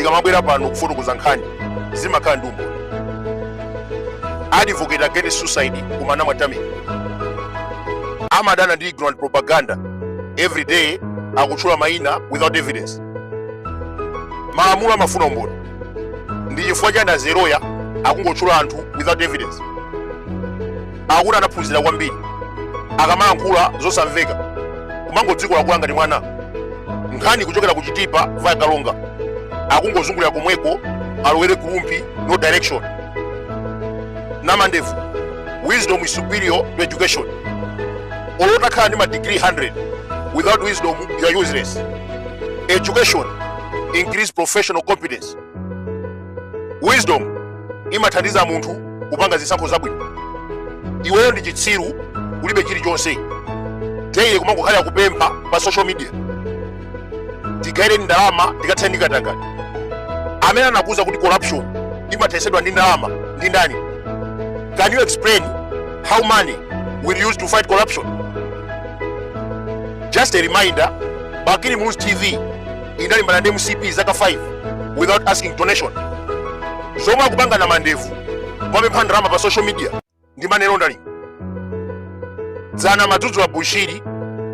tikamabwera pano kufotokoza nkhani zimakhala ndumbo. Advocate against suicide kumana mwatamika. Amadana ndi ignorant propaganda every day akutchula mayina without evidence. Malamulo amafuna umboni. Ndi chifukwa chani azeroya akungotchula anthu without evidence. Akuti anaphunzira kwambiri. Akamayankhula zosamveka. Kumangodzikola kulanga ndi mwana. Nkhani kuchokera kuchitipa vaya kalonga. Akungozungulira komweko alowere kulumpi no direction. Namandevu, wisdom is superior to education. Olota khala ndi degree 100 without wisdom you are useless. Education increase professional competence. Wisdom imathandiza munthu kupanga zisankho zabwino. Iweyo ndi chitsiru ulibe chilichonse. Teye kumangokhala kupempha pa social media. Tikaire ndalama tikathani katakati. Amene anakuza kuti corruption imathesedwa ndi ndalama ndi ndani? Can you explain how money will use to fight corruption? Just a reminder, Bakiri News TV inalimbana ndi MCP zaka 5 without asking donation. Zoma kupanga na mandevu wamepha ndalama pa social media ndi money laundering. Zana matutu wa Bushiri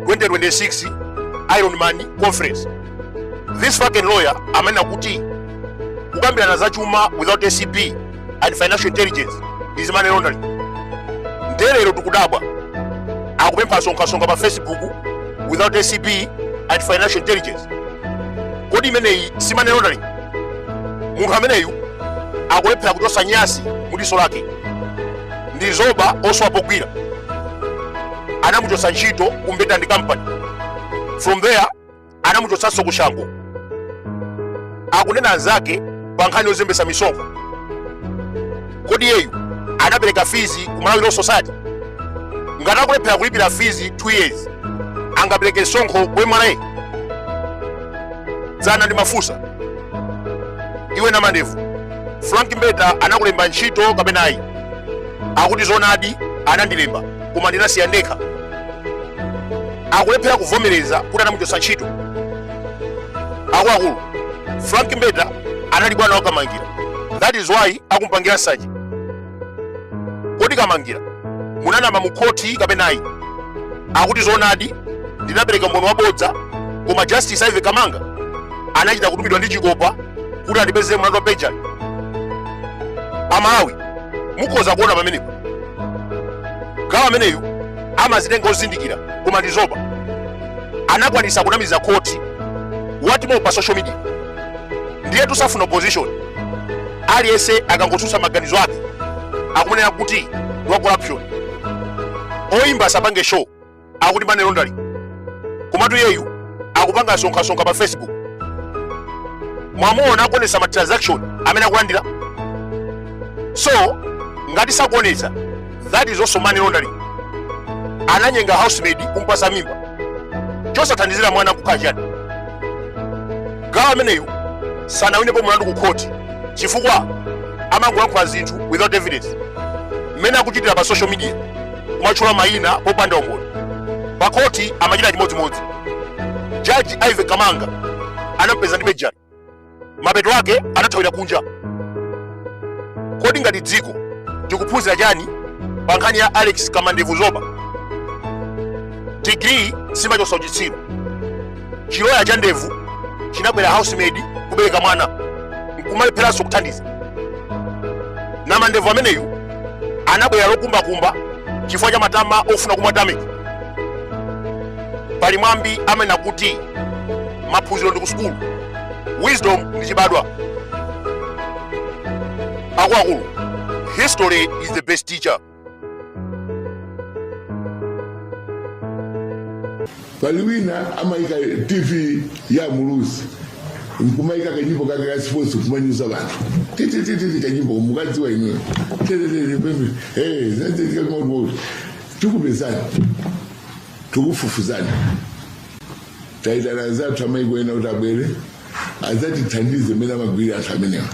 2026 Iron Man Conference. This fucking lawyer amena kuti kukambirana za chuma without ACP and financial intelligence is money laundering. Ndelero tukudabwa akupempha songa pa Facebook without ACP and financial intelligence. Kodi imeneyi si money laundering? Munthu ameneyu akulephera kuchosa nyasi mudiso lake. Ndi zoba oswapogwira. Anamuchosa ntchito kumbeta ndi company. From there anamuchosanso kushango. Akunena anzake pa nkhani yozembesa misonkho. Kodi yeyu anapereka fizi ku Malawi Law Society? Ngati akulephera kulipira fizi 2 years angapereke sonkho kwa MRA? Zana ndi mafusa. Iwe na mandevu, Frank Mbeta anakulemba ntchito kapena ayi? Akuti zonadi anandilemba koma ndinasiya ndekha. Akulephera kuvomereza kuti anamuchosa ntchito. Akuluakulu, Frank Mbeta anali bwana wa Kamangira. That is why akumpangira saji. Kodi Kamangira munanama mukhoti kapena ayi? Akuti zonadi ndinapereka mbono wabodza koma Justice Ive Kamanga anachita kutumidwa ndi chikopa kuti andipeze mlandu wa perjury. Amalawi mukhoza kuona pamenepo. Gawo ameneyu amazitenga ozindikira koma ndi zoba. Anakwanisa kunamiza khoti watimo pa social media. Ndiye tusafuna opposition. Aliyense akangotsutsa maganizo ake akumenera kuti wa corruption. Oyimba asapange show akuti money laundering. Komatu yeyu akupanga songa pa Facebook. Mwamuona akuonesa ma transaction amene akulandira. So ngati sakuonesa, that is also money laundering. Ananyenga housemaid kumpasa mimba. Chosathandizira mwana kukachani. Gawo ameneyu sanawinepo mlandu ku court chifukwa amangoyankhula zinthu without evidence. Mmene akuchitira pa social media kumatchula mayina popanda umboni. Pa court amachita chimodzimodzi. Judge Ive Kamanga anampeza ndi perjury. Mapeto ake anathawira kunja. Kodi ngati dziko tikuphunzira chani pa nkhani ya Alex Kamandevu Zoba? Degree simachosa uchitsiru. Chiloya cha ndevu chinabwera housemaid kubereka mwana nkumalepheraso kuthandiza. Namandevu ameneyu anabwera lokumbakumba chifukwa cha matama ofuna kumatamika. Pali mwambi amene akuti maphunziro ndi ku sukulu, wisdom ndi chibadwa. Akuluakulu, history is the best teacher. Paliwina amaika TV ya Mulusi nkumaika kanyimbo kake ka sports kumanyuza bantu titi kanyimbo mukazi wenyewe zati kangombo tukupezana tukufufuzana taitana zathu amaiko ena utabwere azati thandize mena magwira athu amenewa.